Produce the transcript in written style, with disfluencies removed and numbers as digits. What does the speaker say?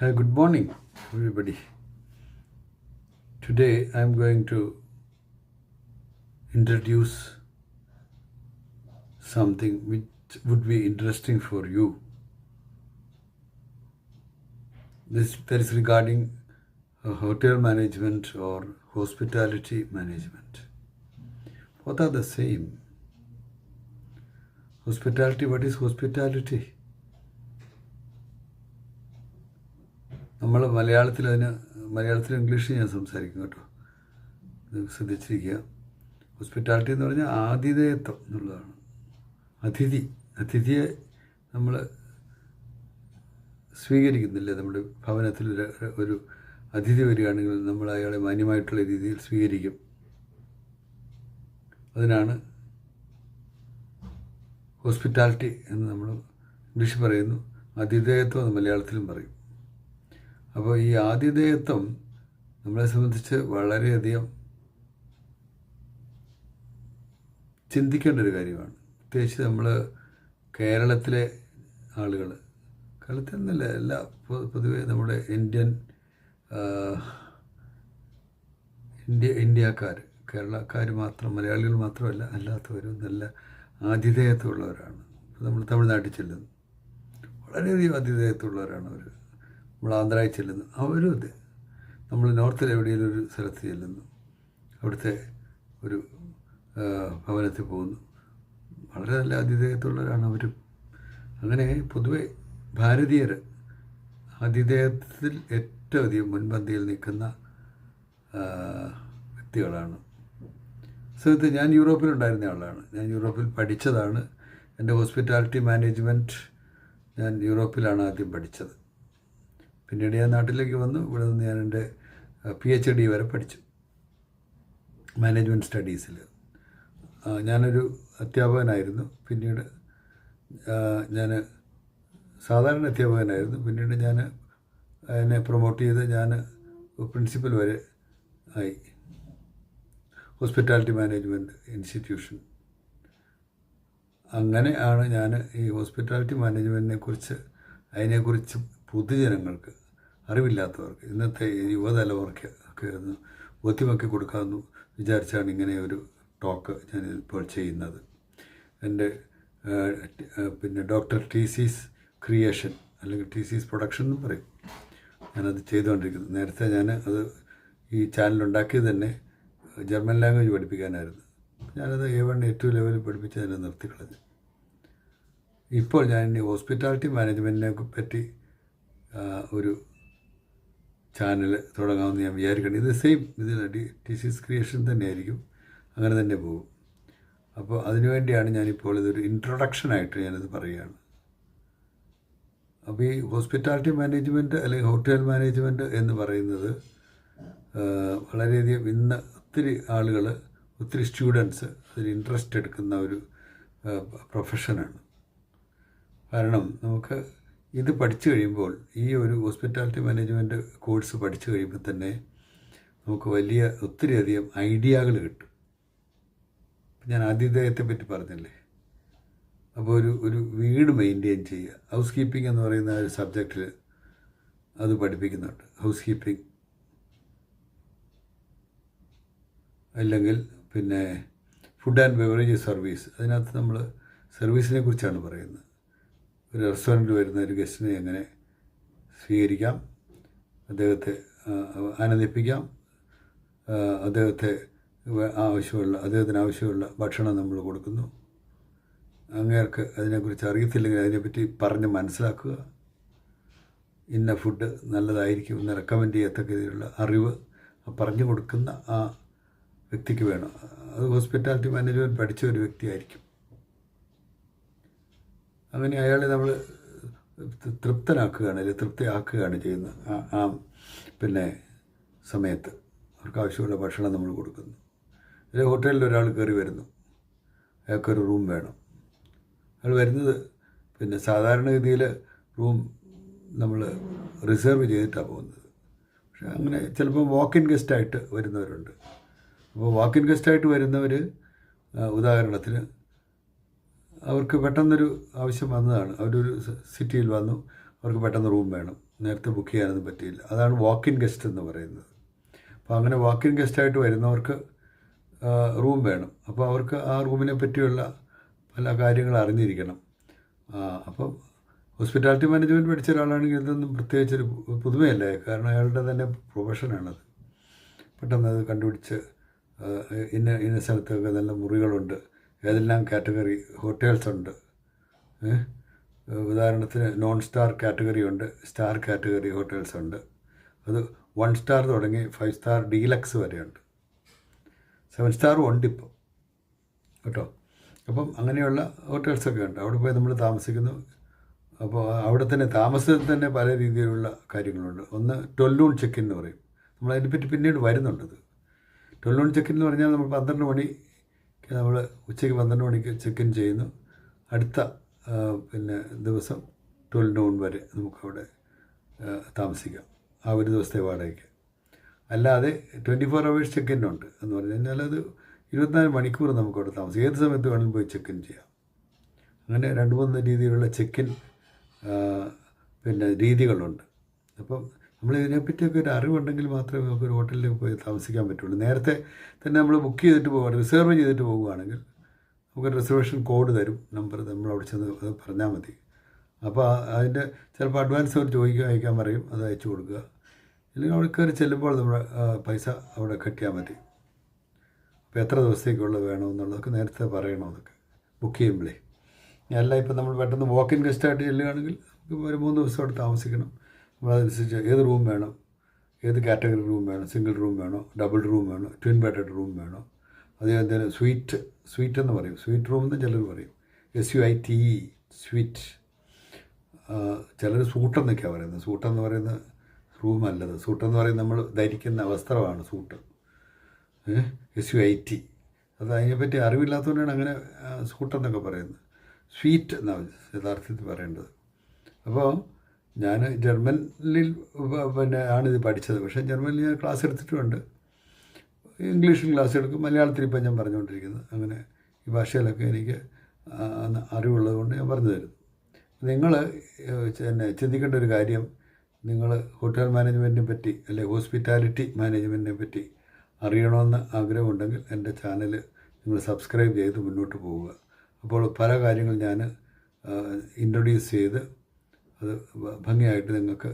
Hi, good morning, everybody. Today I'm going to introduce something which would be interesting for you. That is regarding hotel management or hospitality management. Both are the same. Hospitality, what is hospitality? നമ്മൾ മലയാളത്തിൽ ഇംഗ്ലീഷിൽ ഞാൻ സംസാരിക്കും കേട്ടോ, ശ്രദ്ധിച്ചിരിക്കുക. Hospitality എന്ന് പറഞ്ഞാൽ ആതിഥേയത്വം എന്നുള്ളതാണ്. അതിഥിയെ നമ്മൾ സ്വീകരിക്കുന്നില്ലേ? നമ്മുടെ ഭവനത്തിൽ ഒരു അതിഥി വരികയാണെങ്കിൽ നമ്മൾ അയാളെ മാന്യമായിട്ടുള്ള രീതിയിൽ സ്വീകരിക്കും. അതിനാണ് ഹോസ്പിറ്റാലിറ്റി എന്ന് നമ്മൾ ഇംഗ്ലീഷിൽ പറയുന്നു. ആതിഥേയത്വം എന്ന് മലയാളത്തിലും പറയും. അപ്പോൾ ഈ ആതിഥേയത്വം നമ്മളെ സംബന്ധിച്ച് വളരെയധികം ചിന്തിക്കേണ്ട ഒരു കാര്യമാണ്. പ്രത്യേകിച്ച് നമ്മൾ കേരളത്തിലെ ആളുകൾ, കേരളത്തിൽ നിന്നല്ല, പൊതുവെ നമ്മുടെ ഇന്ത്യക്കാർ, കേരളക്കാർ മാത്രം, മലയാളികൾ മാത്രമല്ല, അല്ലാത്തവരും നല്ല ആതിഥേയത്വമുള്ളവരാണ്. നമ്മൾ തമിഴ്നാട്ടിൽ ചെല്ലുന്നു, വളരെയധികം ആതിഥേയത്വമുള്ളവരാണ് അവർ. നമ്മൾ ആന്ധ്രയിൽ ചെല്ലുന്നു, അവരും ഇത്. നമ്മൾ നോർത്തിൽ എവിടെയെങ്കിലും ഒരു സ്ഥലത്ത് ചെല്ലുന്നു, അവിടുത്തെ ഒരു ഭവനത്തിൽ പോകുന്നു, വളരെ നല്ല ആതിഥേയത്വമുള്ളവരാണ് അവരും. അങ്ങനെ പൊതുവെ ഭാരതീയർ ആതിഥേയത്തിൽ ഏറ്റവും അധികം മുൻപന്തിയിൽ നിൽക്കുന്ന വ്യക്തികളാണ്. സമയത്ത് ഞാൻ യൂറോപ്പിലുണ്ടായിരുന്ന ആളാണ്. ഞാൻ യൂറോപ്പിൽ പഠിച്ചതാണ്. എൻ്റെ ഹോസ്പിറ്റാലിറ്റി മാനേജ്മെൻറ്റ് ഞാൻ യൂറോപ്പിലാണ് ആദ്യം പഠിച്ചത്. പിന്നീട് ഞാൻ നാട്ടിലേക്ക് വന്നു. ഇവിടെ നിന്ന് ഞാൻ എൻ്റെ PhD വരെ പഠിച്ചു മാനേജ്മെൻറ്റ് സ്റ്റഡീസിൽ. ഞാനൊരു അധ്യാപകനായിരുന്നു. പിന്നീട് ഞാൻ സാധാരണ അധ്യാപകനായിരുന്നു. പിന്നീട് എന്നെ പ്രൊമോട്ട് ചെയ്ത് ഞാൻ പ്രിൻസിപ്പൽ വരെ ആയി, ഹോസ്പിറ്റാലിറ്റി മാനേജ്മെൻറ്റ് ഇൻസ്റ്റിറ്റ്യൂഷൻ. അങ്ങനെ ആണ് ഞാൻ ഈ ഹോസ്പിറ്റാലിറ്റി അതിനെക്കുറിച്ച് പൊതുജനങ്ങൾക്ക്, അറിവില്ലാത്തവർക്ക്, ഇന്നത്തെ യുവതലമുറയ്ക്ക് ഒക്കെ ഒന്ന് ബോധ്യമാക്കി കൊടുക്കാമെന്ന് വിചാരിച്ചാണ് ഇങ്ങനെ ഒരു ടോക്ക് ഞാൻ ഇപ്പോൾ ചെയ്യുന്നത്. എൻ്റെ ഡോക്ടർ തീസിസ് ക്രിയേഷൻ അല്ലെങ്കിൽ തീസിസ് പ്രൊഡക്ഷൻ എന്ന് പറയും, ഞാനത് ചെയ്തുകൊണ്ടിരിക്കുന്നത്. നേരത്തെ ഞാൻ അത് ഈ ചാനലുണ്ടാക്കിയത് തന്നെ ജർമ്മൻ ലാംഗ്വേജ് പഠിപ്പിക്കാനായിരുന്നു. ഞാനത് A1 A2 ലെവലിൽ പഠിപ്പിച്ച് തന്നെ നിർത്തിക്കളഞ്ഞു. ഇപ്പോൾ ഞാൻ ഇനി ഹോസ്പിറ്റാലിറ്റി മാനേജ്മെൻറ്റിനെ പറ്റി ഒരു ചാനൽ തുടങ്ങാമെന്ന് ഞാൻ വിചാരിക്കണം. ഇത് ഇതിൽ തീസിസ് ക്രിയേഷൻ തന്നെയായിരിക്കും, അങ്ങനെ തന്നെ പോകും. അപ്പോൾ അതിനുവേണ്ടിയാണ് ഞാനിപ്പോൾ ഇതൊരു ഇൻട്രൊഡക്ഷനായിട്ട് ഞാനിത് പറയുകയാണ്. അപ്പോൾ ഈ ഹോസ്പിറ്റാലിറ്റി മാനേജ്മെൻറ്റ് അല്ലെങ്കിൽ ഹോട്ടൽ മാനേജ്മെൻറ്റ് എന്ന് പറയുന്നത് വളരെയധികം ഇന്ന് ഒത്തിരി ആളുകൾ, ഒത്തിരി സ്റ്റുഡൻസ് അതിൽ ഇൻട്രസ്റ്റ് എടുക്കുന്ന ഒരു പ്രൊഫഷനാണ്. കാരണം നമുക്ക് ഇത് പഠിച്ചു കഴിയുമ്പോൾ, ഈ ഒരു ഹോസ്പിറ്റാലിറ്റി മാനേജ്മെൻറ്റ് കോഴ്സ് പഠിച്ചു കഴിയുമ്പോൾ തന്നെ നമുക്ക് ഒത്തിരി അധികം ഐഡിയകൾ കിട്ടും. ഞാൻ ആതിഥേയത്തെ പറ്റി പറഞ്ഞില്ലേ, അപ്പോൾ ഒരു വീട് മെയിൻറ്റെയിൻ ചെയ്യുക, ഹൗസ് കീപ്പിംഗ് എന്ന് പറയുന്ന ഒരു സബ്ജക്റ്റിൽ അത് പഠിപ്പിക്കുന്നുണ്ട്. ഹൗസ് കീപ്പിംഗ് അല്ലെങ്കിൽ പിന്നെ ഫുഡ് ആൻഡ് ബെവറേജ് സർവീസ്, അതിനകത്ത് നമ്മൾ സർവീസിനെ കുറിച്ചാണ് പറയുന്നത്. ഒരു റെസ്റ്റോറൻറ്റിൽ വരുന്ന ഒരു ഗസ്റ്റിനെ എങ്ങനെ സ്വീകരിക്കാം, അദ്ദേഹത്തെ ആനന്ദിപ്പിക്കാം, അദ്ദേഹത്തിന് ആവശ്യമുള്ള ഭക്ഷണം നമ്മൾ കൊടുക്കുന്നു. അങ്ങേർക്ക് അതിനെക്കുറിച്ച് അറിയത്തില്ലെങ്കിൽ അതിനെപ്പറ്റി പറഞ്ഞ് മനസ്സിലാക്കുക. ഇന്ന ഫുഡ് നല്ലതായിരിക്കും എന്ന് റെക്കമെൻഡ് ചെയ്യത്തക്ക രീതിയിലുള്ള അറിവ് പറഞ്ഞു കൊടുക്കുന്ന ആ വ്യക്തിക്ക് വേണം. അത് ഹോസ്പിറ്റാലിറ്റി മാനേജ്മെൻറ്റ് പഠിച്ച ഒരു വ്യക്തിയായിരിക്കും. അങ്ങനെ അയാളെ നമ്മൾ തൃപ്തനാക്കുകയാണ്, അല്ലെങ്കിൽ തൃപ്തിയാക്കുകയാണ് ചെയ്യുന്നത്. സമയത്ത് അവർക്ക് ആവശ്യമുള്ള ഭക്ഷണം നമ്മൾ കൊടുക്കുന്നു. അല്ലെങ്കിൽ ഹോട്ടലിൽ ഒരാൾ കയറി വരുന്നു, അയാൾക്കൊരു റൂം വേണം. അയാൾ വരുന്നത് സാധാരണഗതിയിൽ റൂം നമ്മൾ റിസർവ് ചെയ്തിട്ടാണ് പോകുന്നത്. പക്ഷേ അങ്ങനെ ചിലപ്പോൾ വാക്ക് ഇൻ ഗസ്റ്റായിട്ട് വരുന്നവരുണ്ട്. അപ്പോൾ വാക്ക് ഇൻ ഗസ്റ്റായിട്ട് വരുന്നവർ, ഉദാഹരണത്തിന് അവർക്ക് പെട്ടെന്നൊരു ആവശ്യം വന്നതാണ്, അവരൊരു സിറ്റിയിൽ വന്നു, അവർക്ക് പെട്ടെന്ന് റൂം വേണം, നേരത്തെ ബുക്ക് ചെയ്യാനൊന്നും പറ്റിയില്ല. അതാണ് വാക്ക് ഇൻ ഗസ്റ്റ് എന്ന് പറയുന്നത്. അപ്പോൾ അങ്ങനെ വാക്ക് ഇൻ ഗസ്റ്റായിട്ട് വരുന്നവർക്ക് റൂം വേണം. അപ്പോൾ അവർക്ക് ആ റൂമിനെ പറ്റിയുള്ള പല കാര്യങ്ങൾ അറിഞ്ഞിരിക്കണം. അപ്പം ഹോസ്പിറ്റാലിറ്റി മാനേജ്മെൻറ്റ് പഠിച്ച ഒരാളാണെങ്കിൽ ഇതൊന്നും പ്രത്യേകിച്ചൊരു പുതുമയല്ലേ, കാരണം അയാളുടെ തന്നെ പ്രൊഫഷനാണത്. പെട്ടെന്ന് അത് കണ്ടുപിടിച്ച് ഇന്ന സ്ഥലത്തൊക്കെ നല്ല മുറികളുണ്ട്, ഏതെല്ലാം കാറ്റഗറി ഹോട്ടൽസ് ഉണ്ട്. ഉദാഹരണത്തിന് നോൺ സ്റ്റാർ കാറ്റഗറി ഉണ്ട്, സ്റ്റാർ കാറ്റഗറി ഹോട്ടൽസ് ഉണ്ട്. അത് 1 സ്റ്റാർ തുടങ്ങി 5 സ്റ്റാർ ഡീലക്സ് വരെയുണ്ട്. 7 സ്റ്റാറും ഉണ്ട് ഇപ്പോൾ കേട്ടോ. അപ്പം അങ്ങനെയുള്ള ഹോട്ടൽസൊക്കെ ഉണ്ട്. അവിടെ പോയി നമ്മൾ താമസിക്കുന്നു. അപ്പോൾ അവിടെ തന്നെ താമസത്തിൽ തന്നെ പല രീതിയിലുള്ള കാര്യങ്ങളുണ്ട്. ഒന്ന് 12 noon ചെക്ക് ഇൻ എന്ന് പറയും. നമ്മളതിനെപ്പറ്റി പിന്നീട് വരുന്നുണ്ടത്. 12 noon ചെക്ക് ഇൻ എന്ന് പറഞ്ഞാൽ നമ്മൾ 12 മണിക്ക് നമ്മൾ ഉച്ചയ്ക്ക് 12 മണിക്ക് ചെക്ക് ഇൻ ചെയ്യുന്നു. അടുത്ത ദിവസം 12 noon വരെ നമുക്കവിടെ താമസിക്കാം, ആ ഒരു ദിവസത്തെ വാടകയ്ക്ക്. അല്ലാതെ 24 hours ചെക്ക് ഇൻ ഉണ്ട് എന്ന് പറഞ്ഞു കഴിഞ്ഞാൽ അത് 24 മണിക്കൂർ നമുക്കവിടെ താമസിക്കാം, ഏത് സമയത്ത് വേണമെങ്കിലും പോയി ചെക്ക് ഇൻ ചെയ്യാം. അങ്ങനെ 2-3 രീതിയിലുള്ള ചെക്ക് ഇൻ രീതികളുണ്ട്. അപ്പം നമ്മൾ ഇതിനെപ്പറ്റിയൊക്കെ ഒരു അറിവുണ്ടെങ്കിൽ മാത്രമേ നമുക്കൊരു ഹോട്ടലിൽ പോയി താമസിക്കാൻ പറ്റുള്ളൂ. നേരത്തെ തന്നെ നമ്മൾ ബുക്ക് ചെയ്തിട്ട് റിസർവ് ചെയ്തിട്ട് പോകുകയാണെങ്കിൽ നമുക്ക് റിസർവേഷൻ കോഡ് തരും, നമ്പർ നമ്മൾ അവിടെ ചെന്ന് അത് പറഞ്ഞാൽ മതി. അപ്പോൾ അതിൻ്റെ ചിലപ്പോൾ അഡ്വാൻസ് അവർ അയക്കാൻ പറയും, അത് അയച്ചു കൊടുക്കുക. ഇല്ലെങ്കിൽ അവിടെ കയറി ചെല്ലുമ്പോൾ നമ്മൾ പൈസ അവിടെ കെട്ടിയാൽ മതി. അപ്പോൾ എത്ര ദിവസത്തേക്കുള്ള വേണമെന്നുള്ളതൊക്കെ നേരത്തെ പറയണം, അതൊക്കെ ബുക്ക് ചെയ്യുമ്പോഴേ. അല്ല ഇപ്പം നമ്മൾ പെട്ടെന്ന് വാക്ക് ഇൻ ഗസ്റ്റായിട്ട് ചെല്ലുകയാണെങ്കിൽ നമുക്ക് ഒരു 3 ദിവസം അവിടെ താമസിക്കണം. നമ്മളതനുസരിച്ച് ഏത് റൂം വേണം, ഏത് കാറ്റഗറി റൂം വേണം, സിംഗിൾ റൂം വേണോ, ഡബിൾ റൂം വേണോ, ട്വിൻ ബെഡഡ് റൂം വേണോ, അതേപോലെ സ്വീറ്റ് എന്ന് പറയും, സ്വീറ്റ് റൂം എന്ന് ചിലർ പറയും, SUITE സ്വീറ്റ്. ചിലർ സൂട്ടെന്നൊക്കെയാണ് പറയുന്നത്. സൂട്ടെന്ന് പറയുന്ന റൂമല്ലത്. സൂട്ടെന്ന് പറയുന്നത് നമ്മൾ ധരിക്കുന്ന വസ്ത്രമാണ് സൂട്ട്. SUIT. അത് അതിനെപ്പറ്റി അറിവില്ലാത്തതുകൊണ്ടാണ് അങ്ങനെ സൂട്ടെന്നൊക്കെ പറയുന്നത്. സ്വീറ്റ് എന്നാണ് യഥാർത്ഥത്തിൽ പറയേണ്ടത്. അപ്പോൾ ഞാൻ ജർമ്മനിൽ ആണിത് പഠിച്ചത്. പക്ഷേ ജർമ്മനിൽ ഞാൻ ക്ലാസ് എടുത്തിട്ടുമുണ്ട്. ഇംഗ്ലീഷിൽ ക്ലാസ് എടുക്കും, മലയാളത്തിൽ ഇപ്പം ഞാൻ പറഞ്ഞുകൊണ്ടിരിക്കുന്നത്. അങ്ങനെ ഈ ഭാഷയിലൊക്കെ എനിക്ക് അറിവുള്ളത് കൊണ്ട് ഞാൻ പറഞ്ഞു തരുന്നു. നിങ്ങൾ ചിന്തിക്കേണ്ട ഒരു കാര്യം, നിങ്ങൾ ഹോട്ടൽ മാനേജ്മെൻറ്റിനെ പറ്റി അല്ലെങ്കിൽ ഹോസ്പിറ്റാലിറ്റി മാനേജ്മെൻറ്റിനെ പറ്റി അറിയണമെന്ന് ആഗ്രഹമുണ്ടെങ്കിൽ എൻ്റെ ചാനൽ നിങ്ങൾ സബ്സ്ക്രൈബ് ചെയ്ത് മുന്നോട്ട് പോവുക. അപ്പോൾ പല കാര്യങ്ങൾ ഞാൻ ഇൻട്രൊഡ്യൂസ് ചെയ്ത് അത് ഭംഗിയായിട്ട് നിങ്ങൾക്ക്